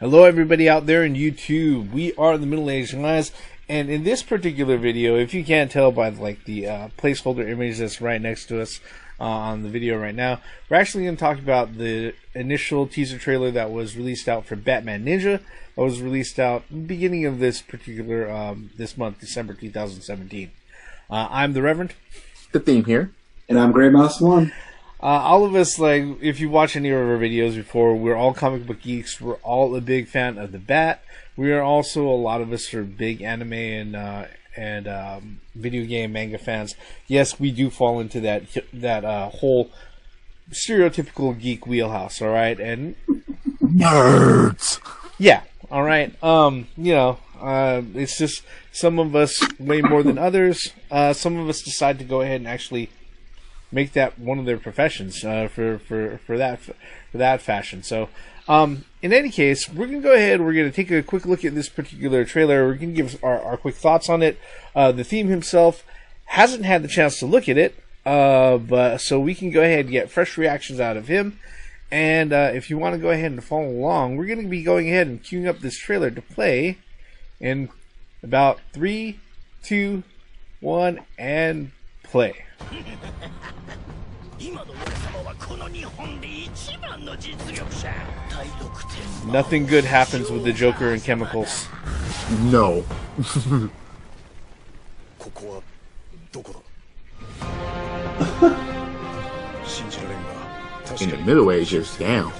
Hello everybody out there in YouTube. We are the Middle-Aged Guys, and in this particular video, if you can't tell by the placeholder image that's right next to us on the video right now, we're actually going to talk about the initial teaser trailer that was released out for Batman Ninja. That was released out at the beginning of this particular this month, December 2017. I'm the Reverend. The Theme here. And I'm Grey Mouse One. All of us, if you watch any of our videos before, we're all comic book geeks. We're all a big fan of the Bat. We are also, a lot of us are big anime and video game manga fans. Yes, we do fall into that whole stereotypical geek wheelhouse. All right, and nerds. Yeah. All right. It's just some of us way more than others. Some of us decide to go ahead and actually make that one of their professions for that fashion. So, in any case, we're gonna go ahead. We're gonna take a quick look at this particular trailer. We're gonna give our quick thoughts on it. The Theme himself hasn't had the chance to look at it, but so we can go ahead and get fresh reactions out of him. And if you want to go ahead and follow along, we're gonna be going ahead and queuing up this trailer to play in about 3, 2, 1, and play. Nothing good happens with the Joker and chemicals. No. In the Middle Ages, damn.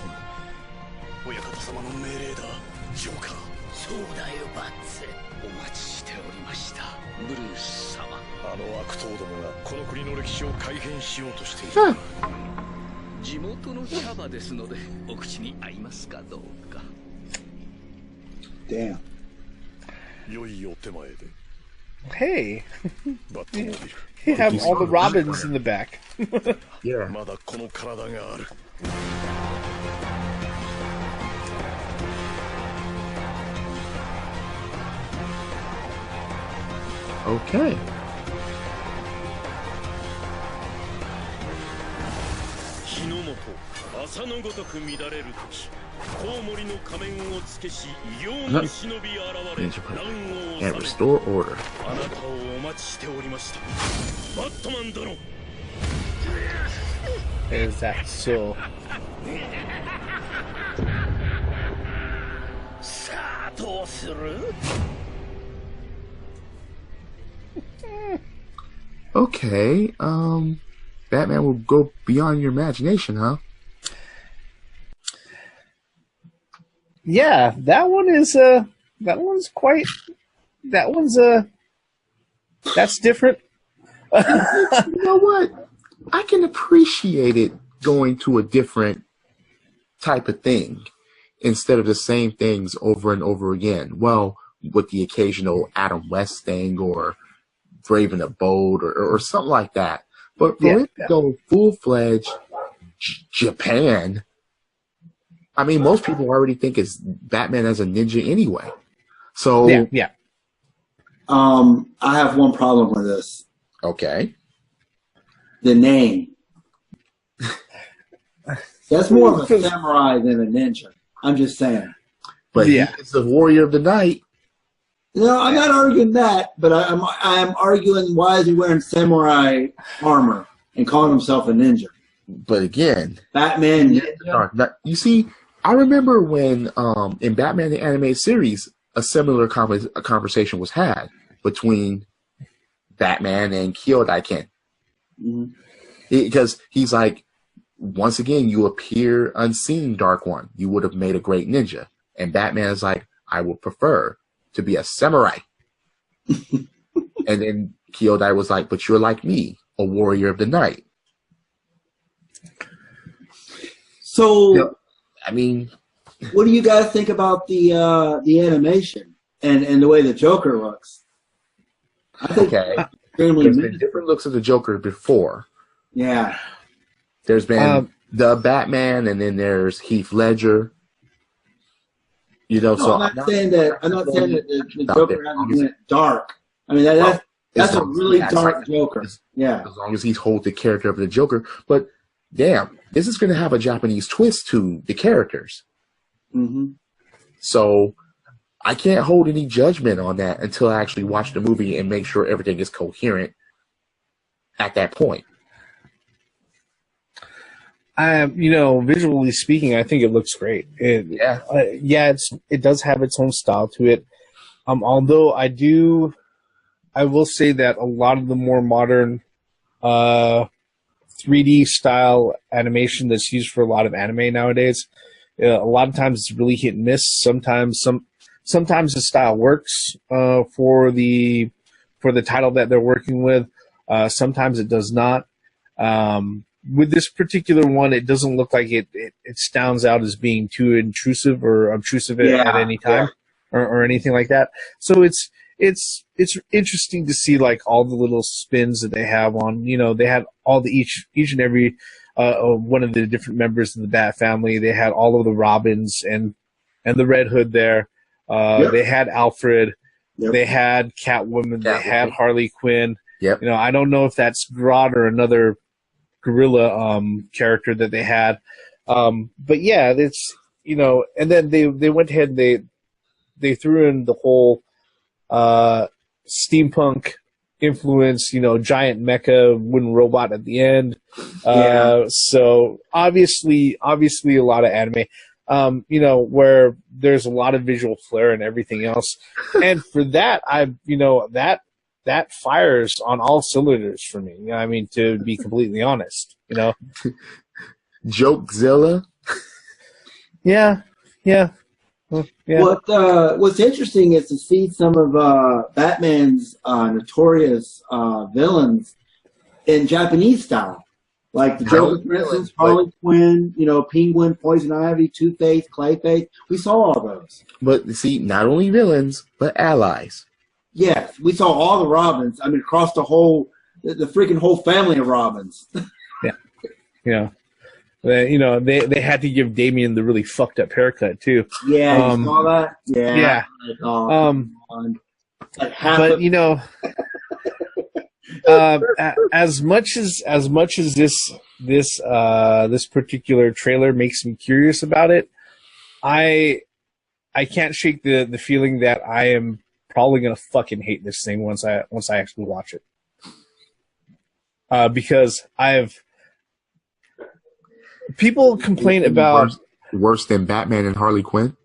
Huh. Damn. Hey, you have all the Robins in the back. Yeah. Okay. And restore order. Is that so? Okay, Batman will go beyond your imagination, huh? Yeah, that one's that's different. You know what? I can appreciate it going to a different type of thing instead of the same things over and over again. Well, with the occasional Adam West thing or Brave and the Bold or something like that. But for it to go full-fledged Japan, I mean, most people already think it's Batman as a ninja anyway. So yeah. I have one problem with this. Okay. The name. That's more of a samurai than a ninja. I'm just saying. But he's the warrior of the night. No, I'm not arguing that, but I'm arguing why is he wearing samurai armor and calling himself a ninja? But again, Batman ninja. You see, I remember when in Batman the Animated Series, a similar conversation was had between Batman and Kyodai-ken. Because he's like, once again, you appear unseen, Dark One. You would have made a great ninja. And Batman is like, I would prefer to be a samurai. And then Kyodai was like, but you're like me, a warrior of the night. So, I mean, what do you guys think about the animation and the way the Joker looks? I think there's been different looks of the Joker before. Yeah. There's been the Batman, and then there's Heath Ledger. You know, no, I'm not saying that the Joker hasn't went dark. I mean, that's a really dark Joker. As long as he holds the character of the Joker. But damn, this is going to have a Japanese twist to the characters. Mm-hmm. So I can't hold any judgment on that until I actually watch the movie and make sure everything is coherent at that point. Visually speaking, I think it looks great. It does have its own style to it. Although I will say that a lot of the more modern 3D style animation that's used for a lot of anime nowadays, a lot of times it's really hit and miss. Sometimes the style works for the title that they're working with. Sometimes it does not. With this particular one, it doesn't look like it stands out as being too intrusive or obtrusive at any time or anything like that. So it's interesting to see like all the little spins that they have on. They had all the each and every one of the different members of the Bat family. They had all of the Robins and the Red Hood there. They had Alfred. Yep. They had Catwoman. They had Harley Quinn. Yep. I don't know if that's Grodd or another gorilla character that they had. But yeah, it's and then they went ahead and they threw in the whole steampunk influence, giant mecha wooden robot at the end. So obviously a lot of anime. Where there's a lot of visual flair and everything else. And for that, that fires on all cylinders for me. I mean, to be completely honest, Jokezilla. Yeah. Well, yeah. What's interesting is to see some of Batman's notorious villains in Japanese style. Like the Joker, for instance, Harley Quinn, Penguin, Poison Ivy, Two-Face, Clayface. We saw all those. But see, not only villains, but allies. Yes, we saw all the Robins. I mean, across the freaking whole family of Robins. Yeah. They had to give Damian the really fucked up haircut too. Yeah, you saw that? Yeah. But as much as this particular trailer makes me curious about it, I can't shake the feeling that I am probably gonna fucking hate this thing once I actually watch it. Because people complain about worse than Batman and Harley Quinn.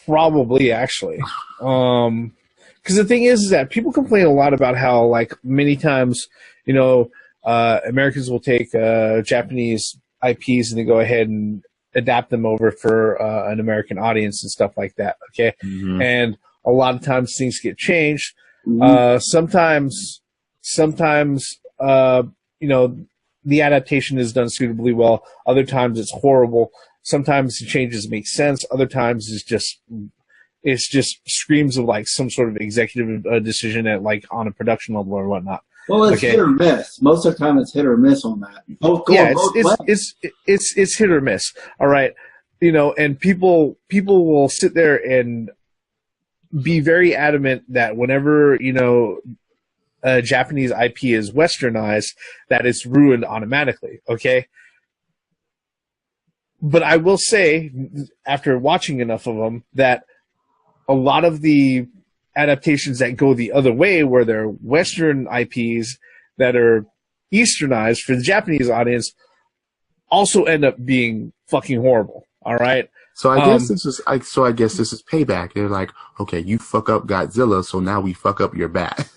Probably, actually. Because the thing is that people complain a lot about how, like, many times, Americans will take Japanese IPs and they go ahead and adapt them over for an American audience and stuff like that. Okay, and a lot of times things get changed. Sometimes, the adaptation is done suitably well. Other times it's horrible. Sometimes the changes make sense. Other times it's just screams of like some sort of executive decision at like on a production level or whatnot. Well, it's hit or miss. Most of the time, it's hit or miss on that. It's hit or miss. All right, and people will sit there and be very adamant that whenever a Japanese IP is westernized, that it's ruined automatically. Okay, but I will say, after watching enough of them, that a lot of the adaptations that go the other way, where they're Western IPs that are Easternized for the Japanese audience, also end up being fucking horrible. All right. So I guess this is payback. They're like, okay, you fuck up Godzilla, so now we fuck up your bat.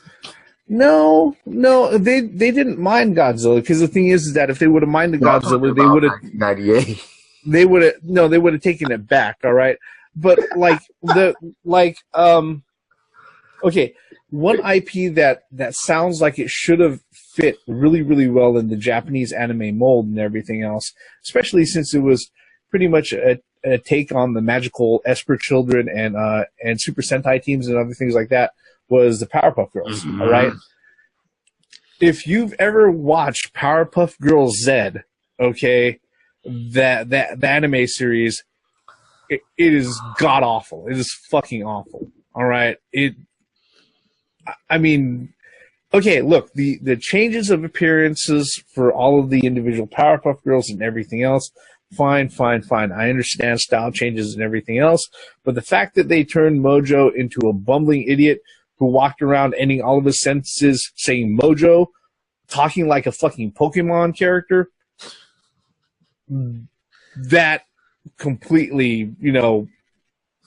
No, they didn't mind Godzilla, because the thing is that if they would have minded Godzilla, they would have 98. They would have taken it back. All right. But okay, one IP that sounds like it should have fit really, really well in the Japanese anime mold and everything else, especially since it was pretty much a take on the magical Esper children and Super Sentai teams and other things like that, was the Powerpuff Girls. All right. If you've ever watched Powerpuff Girls Z, okay, the anime series, it is god awful. It is fucking awful. All right. I mean, okay, look, the changes of appearances for all of the individual Powerpuff Girls and everything else, fine. I understand style changes and everything else, but the fact that they turned Mojo into a bumbling idiot who walked around ending all of his sentences saying Mojo, talking like a fucking Pokemon character, that completely,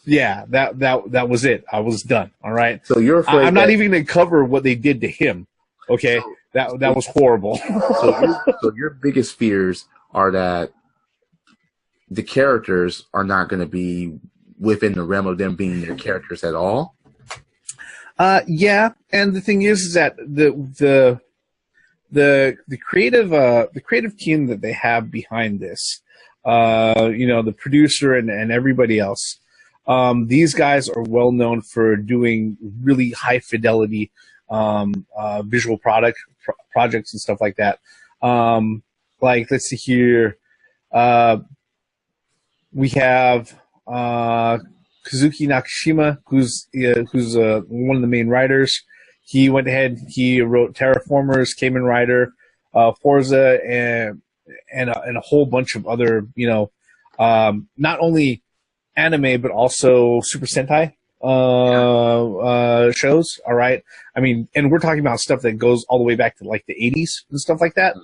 yeah, that was it. I was done. All right. So you're afraid I'm not even going to cover what they did to him. Okay, that was horrible. So your biggest fears are that the characters are not going to be within the realm of them being their characters at all. Yeah, and the thing is that the creative team that they have behind this, the producer and everybody else, these guys are well known for doing really high fidelity visual projects and stuff like that. Like, let's see here, we have Kazuki Nakashima, who's one of the main writers. He went ahead, he wrote Terraformers, Kamen Rider, Forza, and a whole bunch of other, not only anime but also Super Sentai shows. All right, I mean, and we're talking about stuff that goes all the way back to like the 80s and stuff like that.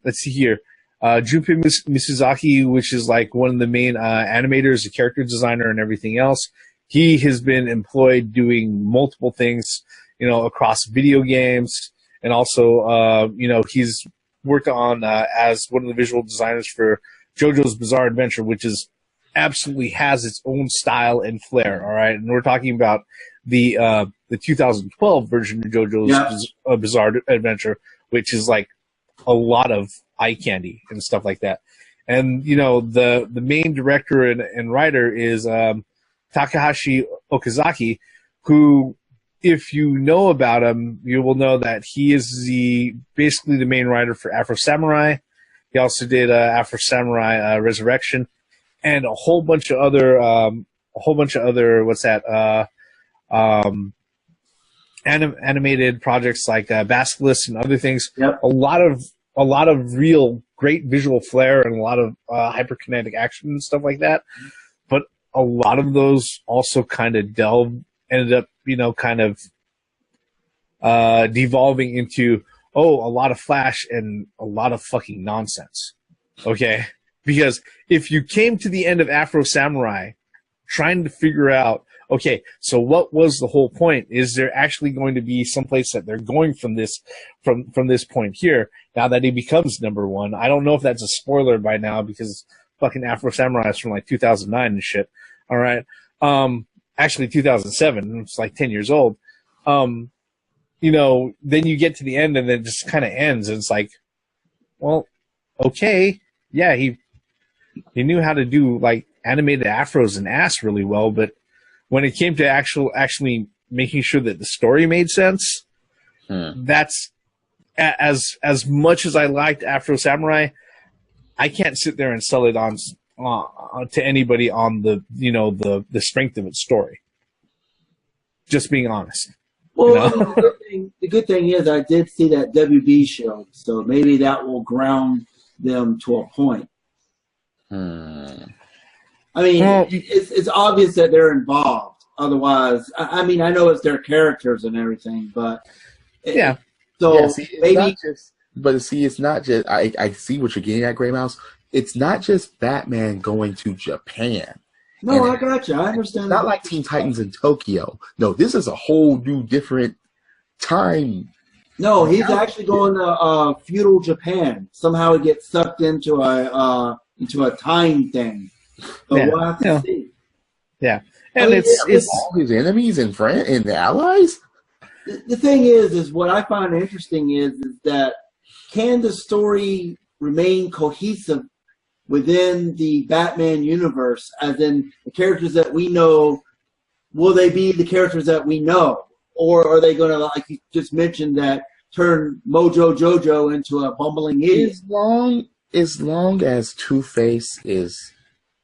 Let's see here. Jumpei Mizusaki, which is like one of the main animators, a character designer, and everything else. He has been employed doing multiple things, across video games, and also, he's worked on as one of the visual designers for JoJo's Bizarre Adventure, which is absolutely has its own style and flair. All right, and we're talking about the 2012 version of JoJo's Bizarre Adventure, which is like a lot of eye candy and stuff like that. And the main director and writer is Takahashi Okazaki, who, if you know about him, you will know that he is basically the main writer for Afro Samurai. He also did Afro Samurai Resurrection and a whole bunch of other animated projects like Basilisk and other things. Yep. A lot of real great visual flair and a lot of hyperkinetic action and stuff like that. But a lot of those also kind of ended up, devolving into, a lot of flash and a lot of fucking nonsense. Okay? Because if you came to the end of Afro Samurai trying to figure out, okay, so what was the whole point? Is there actually going to be someplace that they're going from this point here, now that he becomes number one? I don't know if that's a spoiler by now, because fucking Afro Samurai is from like 2009 and shit. All right. Actually 2007. It's like 10 years old. Then you get to the end and then it just kind of ends. And it's like, well, okay. Yeah, he knew how to do like animated afros and ass really well, but when it came to actually making sure that the story made sense, that's as much as I liked Afro Samurai, I can't sit there and sell it on to anybody on the strength of its story. Just being honest. Well, the good thing is I did see that WB show, so maybe that will ground them to a point. I mean, it's obvious that they're involved. Otherwise, I mean, I know it's their characters and everything, but yeah. So yeah, see, maybe, it's not just. I see what you're getting at, Gray Mouse. It's not just Batman going to Japan. No, I got you. I understand. It's not like Teen Titans in Tokyo. No, this is a whole new different time. No, he's actually going to feudal Japan. Somehow he gets sucked into a time thing. So we'll have to see. Yeah, and it's all his enemies and friends and allies. The thing is what I find interesting is that can the story remain cohesive within the Batman universe, as in the characters that we know? Will they be the characters that we know, or are they going to, like you just mentioned, that turn Mojo Jojo into a bumbling idiot? As long as Two-Face is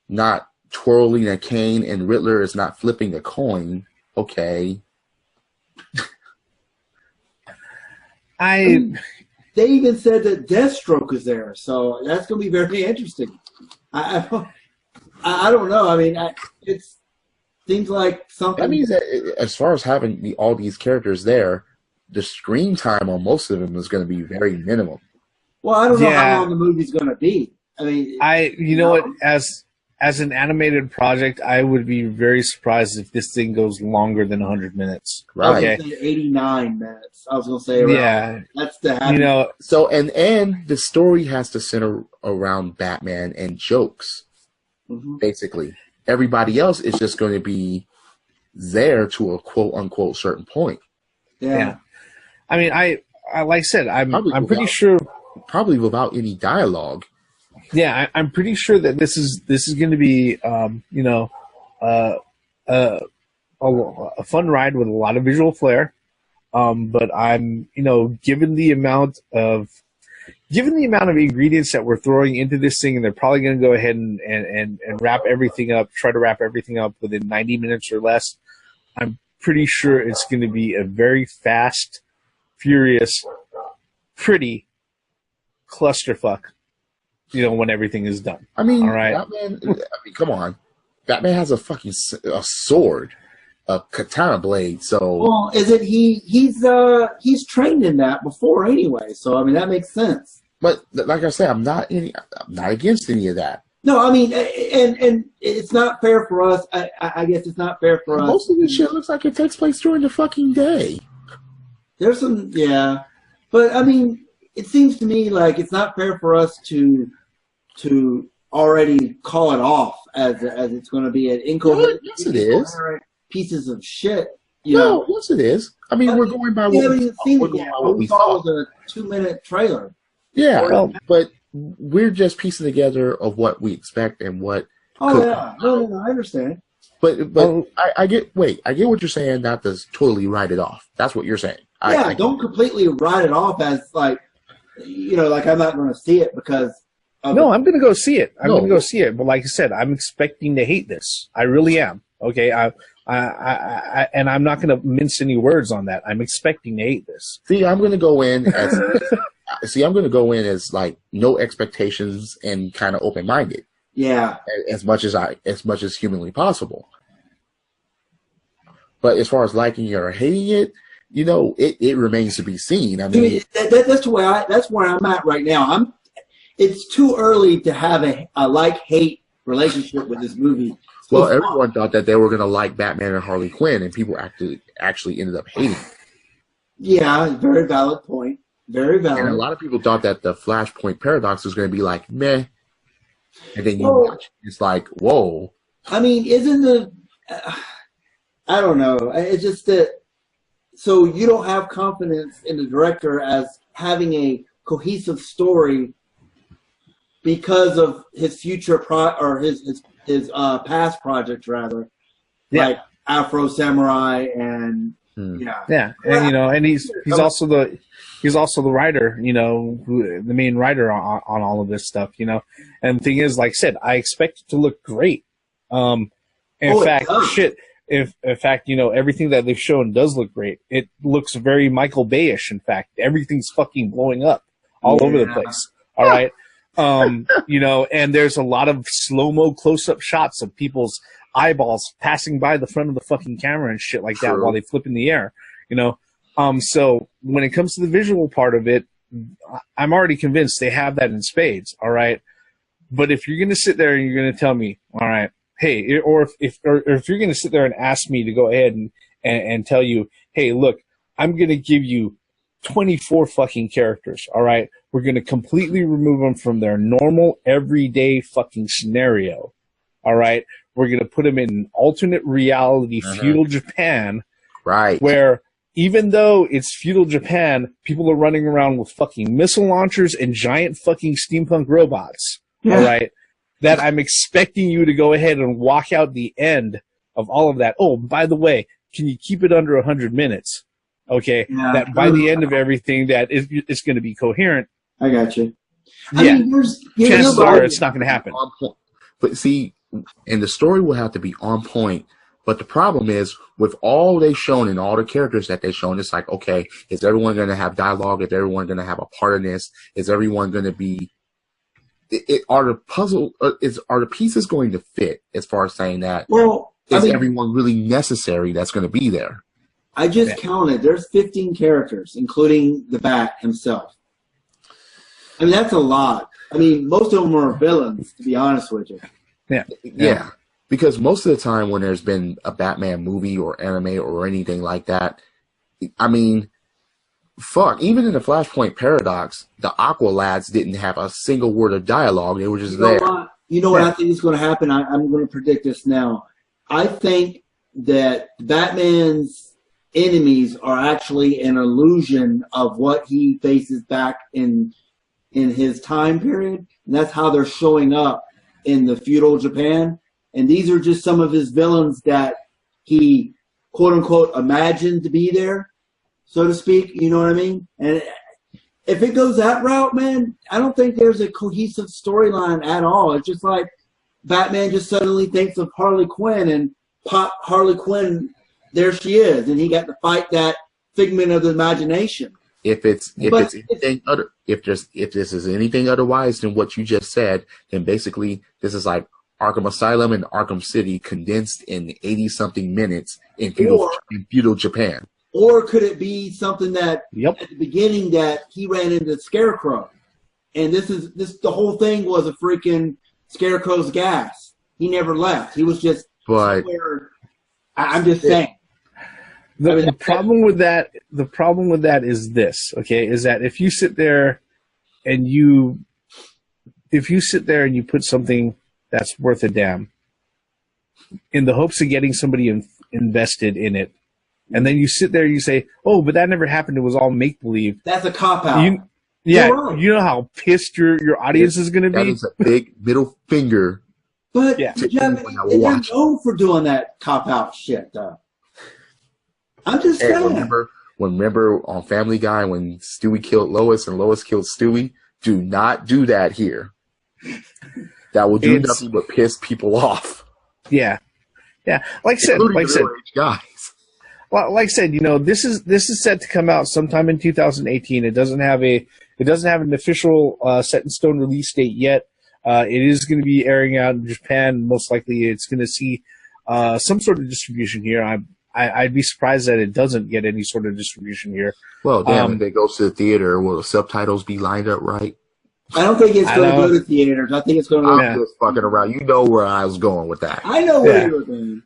not twirling a cane and Riddler is not flipping a coin, okay. They even said that Deathstroke is there, so that's going to be very interesting. I don't know. I mean, it seems like something. That means that as far as having all these characters there, the screen time on most of them is going to be very minimal. Well, I don't know how long the movie's going to be. I mean, you know what? As an animated project, I would be very surprised if this thing goes longer than 100 minutes. Right. I was going to say 89 minutes. I was going to say around. That's the happy. You know. So and the story has to center around Batman and jokes. Mm-hmm. Basically, everybody else is just going to be there to a quote unquote certain point. Yeah. I mean, I like I said, I'm pretty sure. Probably without any dialogue. Yeah, I'm pretty sure that this is going to be, you know, a fun ride with a lot of visual flair. But I'm, you know, given the amount of ingredients that we're throwing into this thing, and they're probably going to go ahead and wrap everything up, try to wrap everything up within 90 minutes or less. I'm pretty sure it's going to be a very fast, furious, pretty clusterfuck. You know, when everything is done. I mean, all right. Batman, come on. Batman has a fucking sword, a katana blade. So, well, is it he's trained in that before anyway? So I mean, that makes sense. But like I said, I'm not against any of that. No, I mean, and it's not fair for us. I guess it's not fair for us. Most of this shit looks like it takes place during the fucking day. There's some, but I mean, it seems to me like it's not fair for us to already call it off as it's going to be an incoherent, yes, it is. Pieces of shit. Yes, it is. I mean, we're going by what we thought. It was a 2-minute trailer. Yeah, but we're just piecing together of what we expect and what. Oh yeah, no, I understand. But I get what you're saying. Not to totally write it off. That's what you're saying. Yeah, don't completely write it off as like, like I'm not going to see it because. No, I'm going to go see it. I'm going to go see it. But like I said, I'm expecting to hate this. I really am. Okay, and I'm not going to mince any words on that. I'm expecting to hate this. See, I'm going to go in as like no expectations and kind of open minded. Yeah, as much as humanly possible. But as far as liking it or hating it, it remains to be seen. I mean, that's where I'm at right now. It's too early to have a like-hate relationship with this movie. Well, everyone thought that they were going to like Batman and Harley Quinn, and people actually ended up hating it. Yeah, very valid point. Very valid. And a lot of people thought that the Flashpoint Paradox was going to be like, meh. And then you watch it, it's like, whoa. I mean, I don't know. It's just that, so you don't have confidence in the director as having a cohesive story because of his future his past projects rather, like Afro Samurai and and and he's also the writer, the main writer on all of this stuff, and the thing is, like I said, I expect it to look great. In fact, everything that they've shown does look great. It looks very Michael Bay-ish. In fact, everything's fucking blowing up all over the place. All right. And there's a lot of slow-mo close-up shots of people's eyeballs passing by the front of the fucking camera and shit like that while they flip in the air, So when it comes to the visual part of it, I'm already convinced they have that in spades, all right? But if you're going to sit there and you're going to tell me, all right, hey, or if you're going to sit there and ask me to go ahead and tell you, hey, look, I'm going to give you 24 fucking characters, all right? We're going to completely remove them from their normal, everyday fucking scenario, all right? We're going to put them in an alternate reality, feudal Japan, right? Where even though it's feudal Japan, people are running around with fucking missile launchers and giant fucking steampunk robots, all right? That I'm expecting you to go ahead and walk out the end of all of that. Oh, by the way, can you keep it under 100 minutes? Okay, that by the end of everything, that it's going to be coherent. I got you. Chances are it's not going to happen. But see, and the story will have to be on point But the problem is, with all they've shown and all the characters that they've shown, it's like, okay, is everyone going to have dialogue? Is everyone going to have a part in this? Is everyone going to be? Are the pieces going to fit? As far as saying that, well, is everyone really necessary that's going to be there? I just counted. There's 15 characters, including the Bat himself. I mean, that's a lot. I mean, most of them are villains, to be honest with you. Yeah. Because most of the time when there's been a Batman movie or anime or anything like that, I mean, fuck, even in the Flashpoint Paradox, the Aqua lads didn't have a single word of dialogue. They were just there. You know what I think is going to happen? I'm going to predict this now. I think that Batman's enemies are actually an illusion of what he faces back in his time period. And that's how they're showing up in the feudal Japan. And these are just some of his villains that he, quote unquote, imagined to be there, so to speak. You know what I mean? And if it goes that route, man, I don't think there's a cohesive storyline at all. It's just like Batman just suddenly thinks of Harley Quinn and pop Harley Quinn, there she is, and he got to fight that figment of the imagination. If this is anything otherwise than what you just said, then basically this is like Arkham Asylum and Arkham City condensed in 80-something minutes in feudal Japan. Or could it be something that at the beginning that he ran into Scarecrow, and the whole thing was a freaking Scarecrow's gas. He never left. He was just somewhere. I'm just saying. The problem with that is this, okay, is that if you sit there and you put something that's worth a damn in the hopes of getting somebody invested in it, and then you sit there and you say, oh, but that never happened, it was all make-believe. That's a cop-out. Right. You know how pissed your audience is going to be? That is a big middle finger. But they're known for doing that cop-out shit, though. I'm just saying. Remember on Family Guy when Stewie killed Lois and Lois killed Stewie? Do not do that here. That will do nothing but piss people off. Yeah. Like I said, guys. Well, like I said, this is set to come out sometime in 2018. It doesn't have an official set in stone release date yet. It is going to be airing out in Japan. Most likely, it's going to see some sort of distribution here. I'd be surprised that it doesn't get any sort of distribution here. Well, damn, if it goes to the theater, will the subtitles be lined up right? I don't think it's going to go to theaters. I think it's going to. I'm just fucking around. You know where I was going with that. I know where you were going.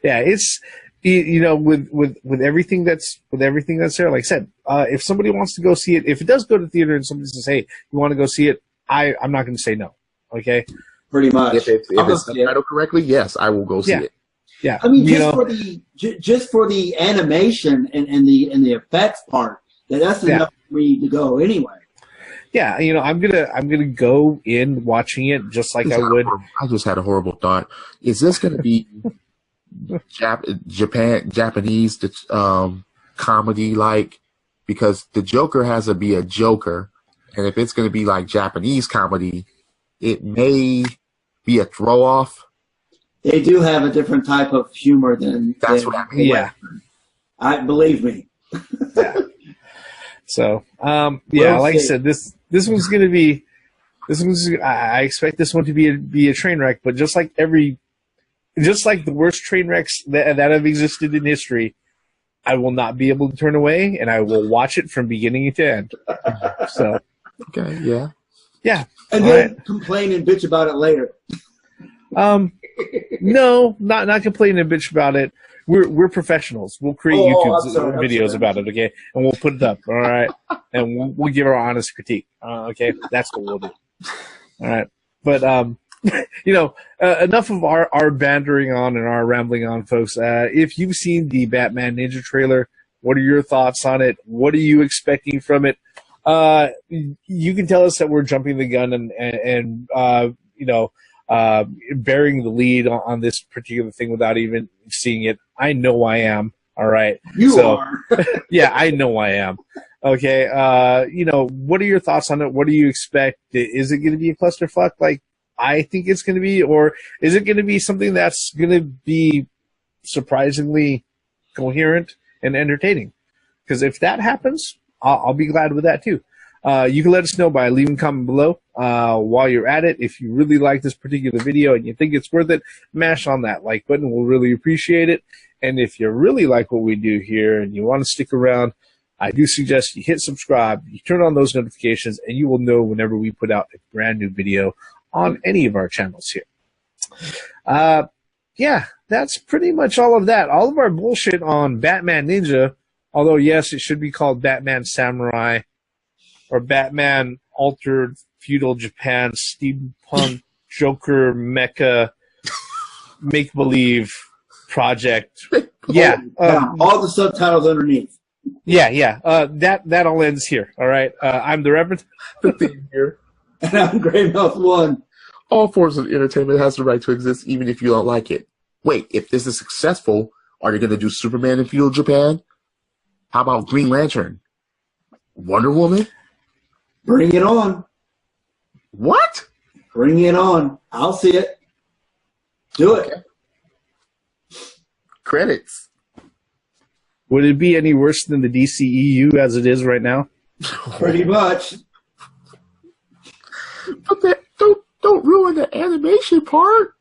It's with everything that's there. Like I said, if somebody wants to go see it, if it does go to theater and somebody says, "Hey, you want to go see it?" I'm not going to say no. Okay. Pretty much. If it's subtitled correctly, yes, I will go see it. Yeah. I mean, just for the animation and the effects part, that's enough for me to go anyway. Yeah, I'm gonna go in watching it just like I would. I just had a horrible thought. Is this gonna be Japanese comedy like? Because the Joker has to be a Joker, and if it's gonna be like Japanese comedy, it may be a throw off. They do have a different type of humor than what I mean. Yeah, believe me. Yeah. So, like I said, this one's going to be, I expect this one to be a train wreck, but just like the worst train wrecks that have existed in history, I will not be able to turn away, and I will watch it from beginning to end. So, okay, yeah, and then complain and bitch about it later. No, not complaining and bitch about it. We're professionals. We'll create YouTube videos about it, okay? And we'll put it up, all right? And we'll give our honest critique, okay? That's what we'll do. All right. But, enough of our bandering on and our rambling on, folks. If you've seen the Batman Ninja trailer, what are your thoughts on it? What are you expecting from it? You can tell us that we're jumping the gun and bearing the lead on this particular thing without even seeing it. I know I am. All right. You are. Yeah, I know I am. Okay. What are your thoughts on it? What do you expect? Is it going to be a clusterfuck like I think it's going to be, or is it going to be something that's going to be surprisingly coherent and entertaining? Because if that happens, I'll be glad with that too. You can let us know by leaving a comment below. While you're at it, if you really like this particular video and you think it's worth it, mash on that like button. We'll really appreciate it. And if you really like what we do here and you want to stick around, I do suggest you hit subscribe, you turn on those notifications, and you will know whenever we put out a brand new video on any of our channels here. Yeah, that's pretty much all of that. All of our bullshit on Batman Ninja, although yes, it should be called Batman Samurai or Batman Altered Feudal Japan Steampunk Joker Mecha Make-Believe Project. Yeah. All the subtitles underneath. Yeah. That all ends here. All right. I'm the Reverend. The theme here. And I'm Greymouth One. All forms of entertainment has the right to exist, even if you don't like it. Wait, if this is successful, are you going to do Superman in feudal Japan? How about Green Lantern? Wonder Woman? Bring it on. What? Bring it on. I'll see it. Do it. Okay. Credits. Would it be any worse than the DCEU as it is right now? Pretty much. But don't ruin the animation part.